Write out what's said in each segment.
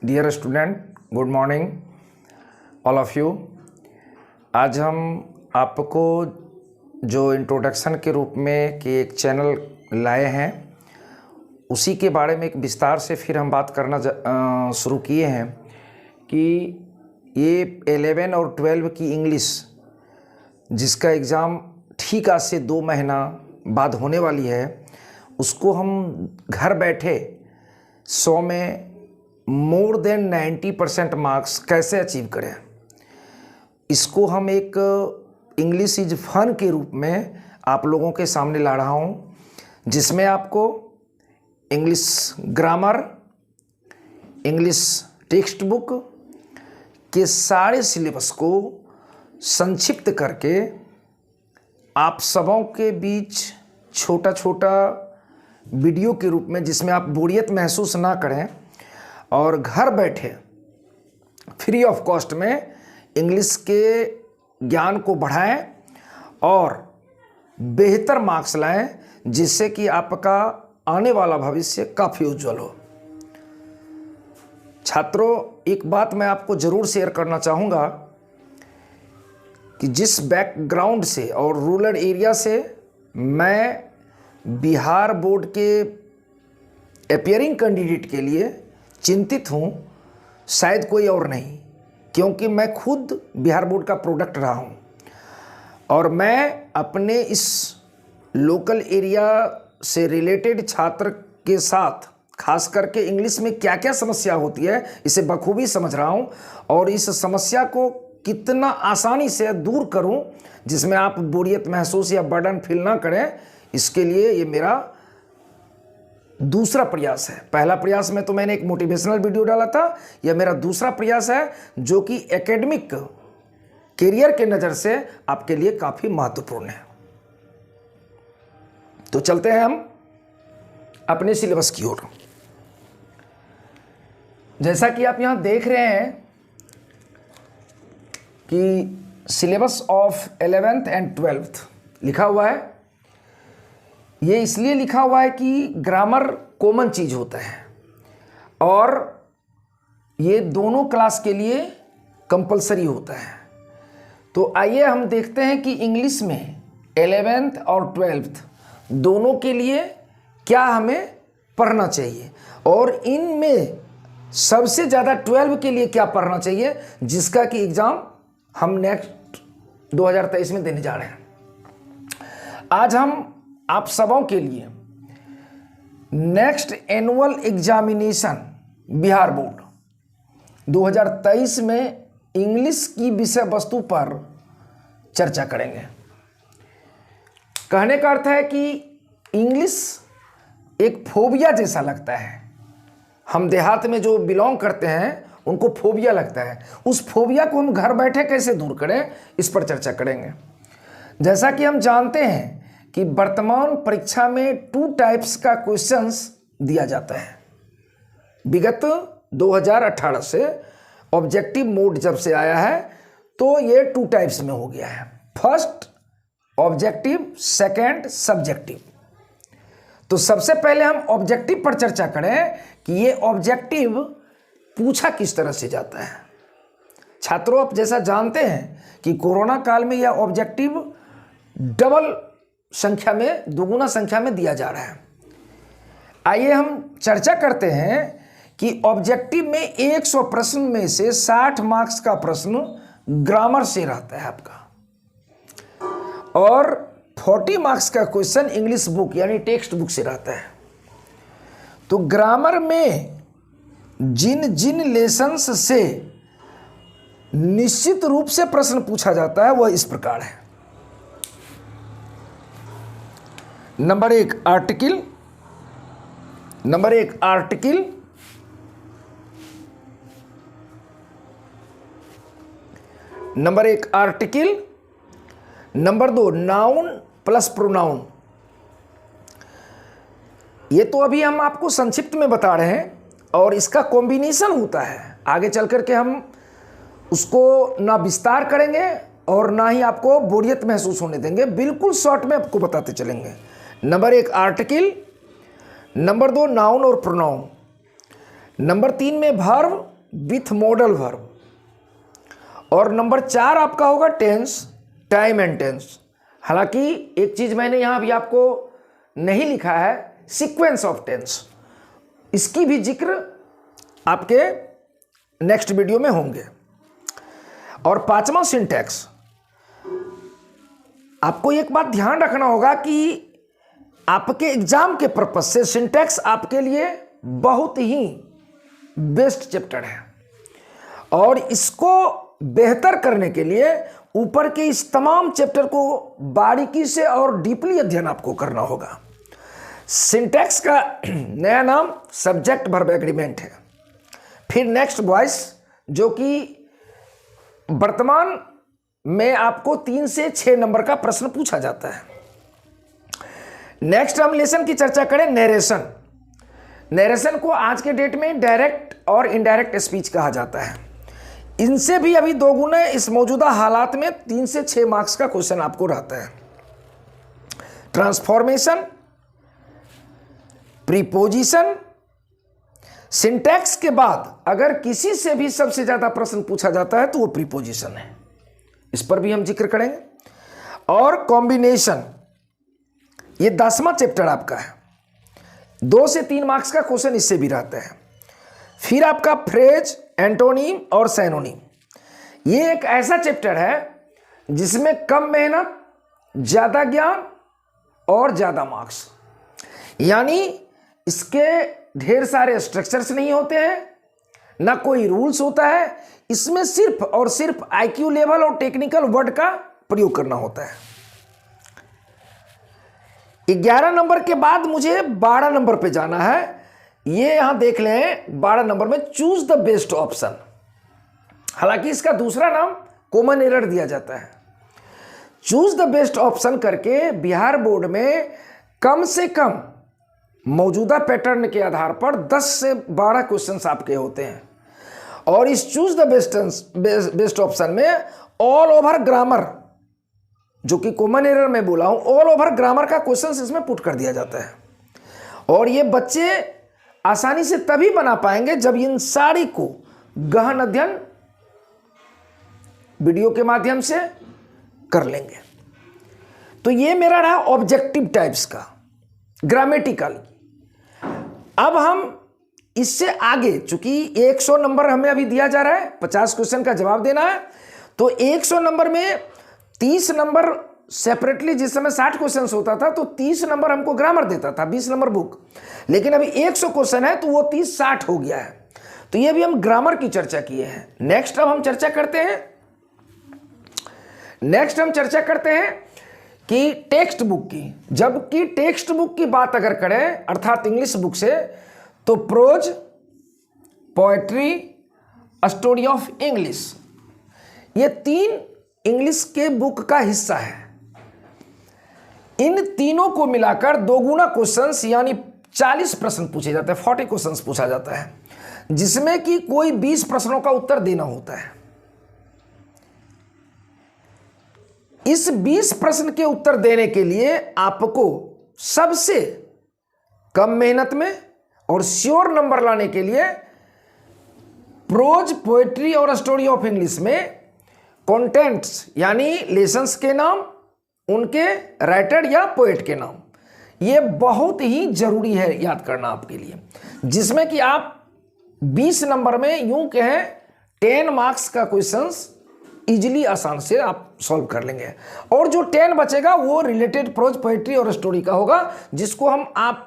Dear student, good morning all of you. आज हम आपको जो इंट्रोडक्शन के रूप में कि एक चैनल लाए हैं उसी के बारे में एक विस्तार से फिर हम बात करना शुरू किए हैं कि ये 11 और 12 की इंग्लिश जिसका एग्ज़ाम ठीक आज से 2 महीना बाद होने वाली है, उसको हम घर बैठे 100 में मोर देन 90% मार्क्स कैसे अचीव करें। इसको हम एक इंग्लिश इज फन के रूप में आप लोगों के सामने ला रहा हूँ, जिसमें आपको English grammar, English text book के सारे सिलेबस को संक्षिप्त करके आप सबों के बीच छोटा छोटा वीडियो के रूप में, जिसमें आप बोरियत महसूस ना करें और घर बैठे फ्री ऑफ कॉस्ट में इंग्लिश के ज्ञान को बढ़ाएं और बेहतर मार्क्स लाएं, जिससे कि आपका आने वाला भविष्य काफ़ी उज्जवल हो। छात्रों, एक बात मैं आपको ज़रूर शेयर करना चाहूँगा कि जिस बैकग्राउंड से और रूरल एरिया से मैं बिहार बोर्ड के अपीयरिंग कैंडिडेट के लिए चिंतित हूँ, शायद कोई और नहीं, क्योंकि मैं खुद बिहार बोर्ड का प्रोडक्ट रहा हूँ और मैं अपने इस लोकल एरिया से रिलेटेड छात्र के साथ खास करके इंग्लिश में क्या क्या समस्या होती है इसे बखूबी समझ रहा हूँ और इस समस्या को कितना आसानी से दूर करूँ जिसमें आप बोरियत महसूस या बर्डन फील ना करें। इसके लिए ये मेरा दूसरा प्रयास है। पहला प्रयास में तो मैंने एक मोटिवेशनल वीडियो डाला था, यह मेरा दूसरा प्रयास है जो कि एकेडमिक करियर के नज़र से आपके लिए काफ़ी महत्वपूर्ण है। तो चलते हैं हम अपने सिलेबस की ओर। जैसा कि आप यहाँ देख रहे हैं कि syllabus of 11th and 12th लिखा हुआ है। ये इसलिए लिखा हुआ है कि ग्रामर कॉमन चीज़ होता है और ये दोनों क्लास के लिए कंपलसरी होता है। तो आइए हम देखते हैं कि इंग्लिश में 11th और 12th दोनों के लिए क्या हमें पढ़ना चाहिए और इनमें सबसे ज़्यादा 12 के लिए क्या पढ़ना चाहिए, जिसका कि एग्ज़ाम हम नेक्स्ट 2023 में देने जा रहे हैं। आज हम आप सबों के लिए next annual examination Bihar board 2023 में इंग्लिश की विषय वस्तु पर चर्चा करेंगे। कहने का अर्थ है कि इंग्लिश एक फोबिया जैसा लगता है। हम देहात में जो बिलोंग करते हैं उनको फोबिया लगता है। उस फोबिया को हम घर बैठे कैसे दूर करें, इस पर चर्चा करेंगे। जैसा कि हम जानते हैं कि वर्तमान परीक्षा में 2 टाइप्स का क्वेश्चंस दिया जाता है। विगत 2018 से ऑब्जेक्टिव मोड जब से आया है तो ये 2 टाइप्स में हो गया है। First objective, second subjective. तो सबसे पहले हम ऑब्जेक्टिव पर चर्चा करें कि ये ऑब्जेक्टिव पूछा किस तरह से जाता है। छात्रों, आप जैसा जानते हैं कि कोरोना काल में यह ऑब्जेक्टिव डबल संख्या में, दोगुना संख्या में दिया जा रहा है। आइए हम चर्चा करते हैं कि ऑब्जेक्टिव में 100 प्रश्न में से 60 मार्क्स का प्रश्न ग्रामर से रहता है आपका और 40 मार्क्स का क्वेश्चन इंग्लिश बुक यानी टेक्स्ट बुक से रहता है। तो ग्रामर में जिन जिन लेसन्स से निश्चित रूप से प्रश्न पूछा जाता है वह इस प्रकार है। Number 1 article, number 1 article, number 1 article, number 2 noun plus pronoun. ये तो अभी हम आपको संक्षिप्त में बता रहे हैं और इसका कॉम्बिनेशन होता है। आगे चल कर के हम उसको ना विस्तार करेंगे और ना ही आपको बोरियत महसूस होने देंगे, बिल्कुल शॉर्ट में आपको बताते चलेंगे। नंबर 1 आर्टिकल, नंबर 2 नाउन और प्रोनाउन। नंबर 3 में वर्ब विथ मॉडल वर्ब, और नंबर 4 आपका होगा टेंस, टाइम एंड टेंस। हालांकि एक चीज मैंने यहां भी आपको नहीं लिखा है, सीक्वेंस ऑफ टेंस, इसकी भी जिक्र आपके नेक्स्ट वीडियो में होंगे। और 5वां सिंटैक्स। आपको एक बात ध्यान रखना होगा कि आपके एग्जाम के पर्पज से सिंटैक्स आपके लिए बहुत ही बेस्ट चैप्टर है, और इसको बेहतर करने के लिए ऊपर के इस तमाम चैप्टर को बारीकी से और डीपली अध्ययन आपको करना होगा। सिंटैक्स का नया नाम सब्जेक्ट वर्ब एग्रीमेंट है। फिर नेक्स्ट वॉइस, जो कि वर्तमान में आपको 3 से 6 नंबर का प्रश्न पूछा जाता है। नेक्स्ट हम लेसन की चर्चा करें, नरेशन। नरेशन को आज के डेट में डायरेक्ट और इनडायरेक्ट स्पीच कहा जाता है। इनसे भी अभी 2 गुना इस मौजूदा हालात में 3 से 6 मार्क्स का क्वेश्चन आपको रहता है। ट्रांसफॉर्मेशन, प्रीपोजिशन, सिंटैक्स के बाद अगर किसी से भी सबसे ज्यादा प्रश्न पूछा जाता है तो वो प्रीपोजिशन है, इस पर भी हम जिक्र करेंगे। और कॉम्बिनेशन, ये 10वां चैप्टर आपका है। 2 से 3 मार्क्स का क्वेश्चन इससे भी रहता है। फिर आपका फ्रेज, एंटोनिम और सैनोनिम, ये एक ऐसा चैप्टर है जिसमें कम मेहनत, ज्यादा ज्ञान और ज्यादा मार्क्स। यानी इसके ढेर सारे स्ट्रक्चर्स नहीं होते हैं, ना कोई रूल्स होता है। इसमें सिर्फ और सिर्फ आईक्यू लेवल और टेक्निकल वर्ड का प्रयोग करना होता है। 11 नंबर के बाद मुझे 12 नंबर पे जाना है। ये यहां देख लें, 12 नंबर में चूज द बेस्ट ऑप्शन। हालांकि इसका दूसरा नाम कॉमन एरर दिया जाता है। चूज द बेस्ट ऑप्शन करके बिहार बोर्ड में कम से कम मौजूदा पैटर्न के आधार पर 10 से 12 क्वेश्चंस आपके होते हैं। और इस चूज द बेस्ट ऑप्शन में ऑल ओवर ग्रामर, जो कि कॉमन एरर में बोला हूं, ऑल ओवर ग्रामर का क्वेश्चंस इसमें पुट कर दिया जाता है। और ये बच्चे आसानी से तभी बना पाएंगे जब इन सारी को गहन अध्ययन वीडियो के माध्यम से कर लेंगे। तो ये मेरा रहा ऑब्जेक्टिव टाइप्स का, ग्रामेटिकल। अब हम इससे आगे, चूंकि 100 नंबर हमें अभी दिया जा रहा है, 50 क्वेश्चन का जवाब देना है, तो 100 नंबर में 30 नंबर सेपरेटली, जिस समय 60 क्वेश्चन होता था तो 30 नंबर हमको ग्रामर देता था, 20 नंबर बुक। लेकिन अभी 100 क्वेश्चन है तो वो 30-60 हो गया है। तो ये भी हम ग्रामर की चर्चा किए हैं। नेक्स्ट अब हम चर्चा करते हैं कि टेक्स्ट बुक की। जबकि टेक्स्ट बुक की बात अगर करें, अर्थात इंग्लिश बुक से, तो prose, poetry, story of English, ये 3 इंग्लिश के बुक का हिस्सा है। इन तीनों को मिलाकर 2 गुना क्वेश्चंस यानी 40 प्रश्न पूछे जाते हैं, 40 क्वेश्चंस पूछा जाता है, जिसमें कि कोई 20 प्रश्नों का उत्तर देना होता है। इस 20 प्रश्न के उत्तर देने के लिए आपको सबसे कम मेहनत में और श्योर नंबर लाने के लिए प्रोज, पोएट्री और स्टोरी ऑफ इंग्लिश में कंटेंट्स यानी लेसन्स के नाम, उनके राइटर या पोएट के नाम, ये बहुत ही जरूरी है याद करना आपके लिए। जिसमें कि आप 20 नंबर में यूं कहें 10 मार्क्स का क्वेश्चंस इजीली, आसान से आप सॉल्व कर लेंगे। और जो 10 बचेगा वो रिलेटेड प्रोज, पोएट्री और स्टोरी का होगा, जिसको हम आप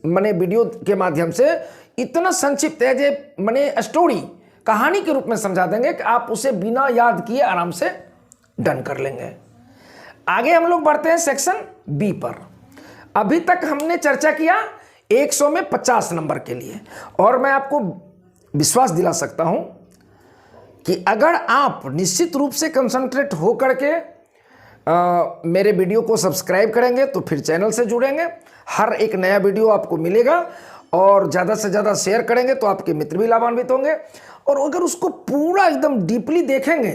मैंने वीडियो के माध्यम से इतना संक्षिप्त है जे मैंने स्टोरी, कहानी के रूप में समझा देंगे कि आप उसे बिना याद किए आराम से डन कर लेंगे। आगे हम लोग बढ़ते हैं सेक्शन बी पर। अभी तक हमने चर्चा किया 100 में 50 नंबर के लिए, और मैं आपको विश्वास दिला सकता हूं कि अगर आप निश्चित रूप से कंसंट्रेट हो करके मेरे वीडियो को सब्सक्राइब करेंगे तो फिर चैनल से जुड़ेंगे, हर एक नया वीडियो आपको मिलेगा, और ज़्यादा से ज़्यादा शेयर करेंगे तो आपके मित्र भी लाभान्वित होंगे। और अगर उसको पूरा एकदम डीपली देखेंगे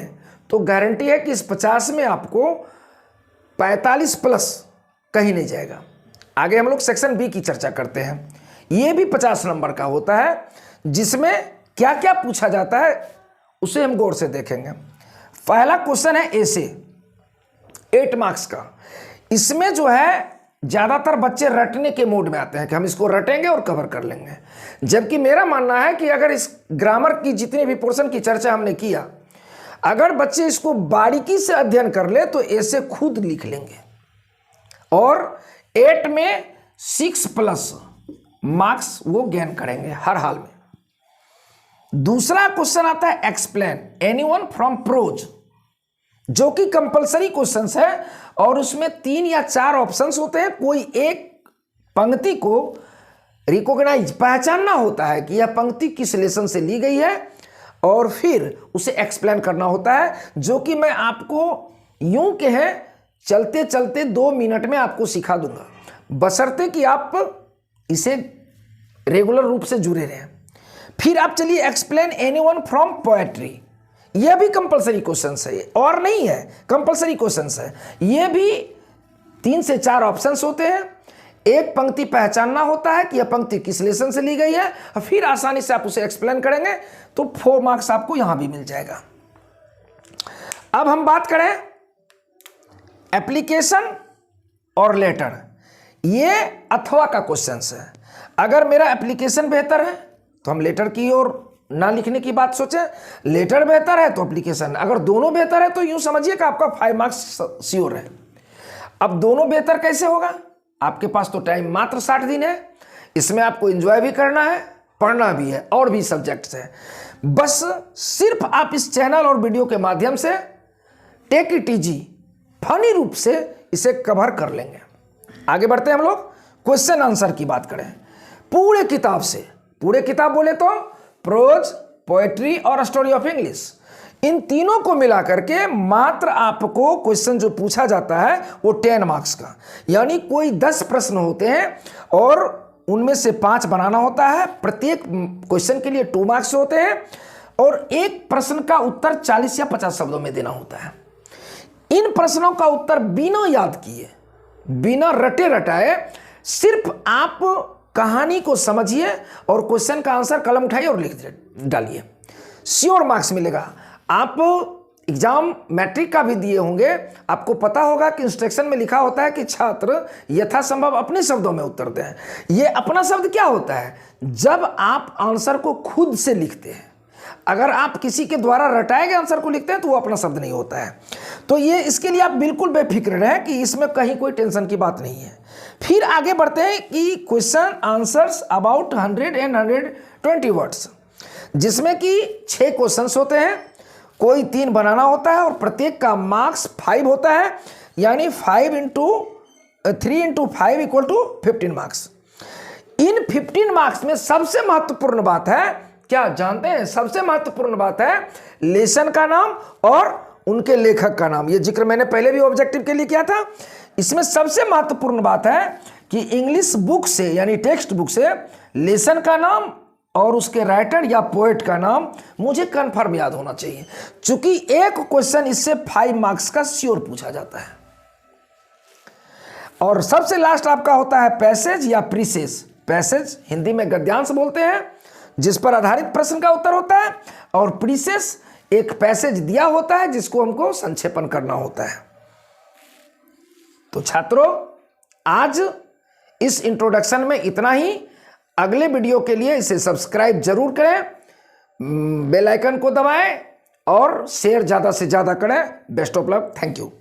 तो गारंटी है कि इस 50 में आपको 45 प्लस कहीं नहीं जाएगा। आगे हम लोग सेक्शन बी की चर्चा करते हैं। ये भी 50 नंबर का होता है, जिसमें क्या क्या पूछा जाता है उसे हम गौर से देखेंगे। पहला क्वेश्चन है ऐसे 8 मार्क्स का। इसमें जो है ज़्यादातर बच्चे रटने के मूड में आते हैं कि हम इसको रटेंगे और कवर कर लेंगे, जबकि मेरा मानना है कि अगर इस ग्रामर की जितने भी पोर्शन की चर्चा हमने किया, अगर बच्चे इसको बारीकी से अध्ययन कर ले तो ऐसे खुद लिख लेंगे और 8 में 6+ मार्क्स वो गेन करेंगे हर हाल में। दूसरा क्वेश्चन आता है एक्सप्लेन एनीवन फ्रॉम प्रोज, जो कि कंपलसरी क्वेश्चंस है और उसमें 3 या 4 ऑप्शंस होते हैं। कोई एक पंक्ति को रिकॉग्नाइज पहचानना होता है कि यह पंक्ति किस लेसन से ली गई है और फिर उसे एक्सप्लेन करना होता है, जो कि मैं आपको यूं कहे चलते चलते 2 मिनट में आपको सिखा दूंगा, बशर्ते कि आप इसे रेगुलर रूप से जुड़े रहें। फिर आप चलिए एक्सप्लेन एनीवन फ्रॉम पोएट्री, यह भी कंपलसरी क्वेश्चन है और नहीं है, कंपलसरी क्वेश्चन है। यह भी 3 से 4 ऑप्शंस होते हैं। एक पंक्ति पहचानना होता है कि यह पंक्ति किस लेसन से ली गई है और फिर आसानी से आप उसे एक्सप्लेन करेंगे तो 4 मार्क्स आपको यहां भी मिल जाएगा। अब हम बात करें एप्लीकेशन और लेटर, ये अथवा का क्वेश्चन है। अगर मेरा एप्लीकेशन बेहतर है तो हम लेटर की ओर ना लिखने की बात सोचें, लेटर बेहतर है तो एप्लीकेशन, अगर दोनों बेहतर है तो यूं समझिए कि आपका 5 मार्क्स श्योर है। अब दोनों बेहतर कैसे होगा? आपके पास तो टाइम मात्र 60 दिन है, इसमें आपको एंजॉय भी करना है, पढ़ना भी है और भी सब्जेक्ट्स है। बस सिर्फ आप इस चैनल और वीडियो के माध्यम से टेक इट इजी फनी रूप से इसे कवर कर लेंगे। आगे बढ़ते हैं हम लोग क्वेश्चन आंसर की बात करें। पूरे किताब से, पूरे किताब बोले तो प्रोज, पोएट्री और स्टोरी ऑफ इंग्लिश, इन तीनों को मिला करके मात्र आपको क्वेश्चन जो पूछा जाता है वो 10 मार्क्स का, यानी कोई 10 प्रश्न होते हैं और उनमें से 5 बनाना होता है। प्रत्येक क्वेश्चन के लिए 2 मार्क्स होते हैं और एक प्रश्न का उत्तर 40 या 50 शब्दों में देना होता है। इन प्रश्नों का उत्तर बिना याद किए, बिना रटे रटाए, सिर्फ आप कहानी को समझिए और क्वेश्चन का आंसर कलम उठाइए और लिख डालिए, श्योर मार्क्स मिलेगा। आप एग्जाम मैट्रिक का भी दिए होंगे, आपको पता होगा कि इंस्ट्रक्शन में लिखा होता है कि छात्र यथासंभव अपने शब्दों में उत्तर दें। ये अपना शब्द क्या होता है? जब आप आंसर को खुद से लिखते हैं। अगर आप किसी के द्वारा रटाए गए आंसर को लिखते हैं तो वो अपना शब्द नहीं होता है। तो ये इसके लिए आप बिल्कुल बेफिक्र रहें कि इसमें कहीं कोई टेंशन की बात नहीं है। फिर आगे बढ़ते हैं कि question answers about 100 and 120 words, जिसमें कि 6 क्वेश्चंस होते हैं, कोई 3 बनाना होता है और प्रत्येक का मार्क्स 5 होता है, यानी 3 into 5 = 15 मार्क्स। इन 15 मार्क्स में सबसे महत्वपूर्ण बात है, क्या जानते हैं? सबसे महत्वपूर्ण बात है लेसन का नाम और उनके लेखक का नाम। ये जिक्र मैंने पहले भी ऑब्जेक्टिव के लिए किया था। इसमें सबसे महत्वपूर्ण बात है कि इंग्लिश बुक से, यानी टेक्स्ट बुक से, लेसन का नाम और उसके राइटर या पोएट का नाम मुझे कंफर्म याद होना चाहिए, क्योंकि एक क्वेश्चन इससे 5 मार्क्स का श्योर पूछा जाता है। और सबसे लास्ट आपका होता है पैसेज या प्रीसेस। पैसेज हिंदी में गद्यांश बोलते हैं, जिस पर आधारित प्रश्न का उत्तर होता है, और प्रीसेस एक पैसेज दिया होता है जिसको हमको संक्षेपण करना होता है। तो छात्रों, आज इस इंट्रोडक्शन में इतना ही। अगले वीडियो के लिए इसे सब्सक्राइब जरूर करें, बेल आइकन को दबाएं और शेयर ज़्यादा से ज़्यादा करें। Best of luck, thank you.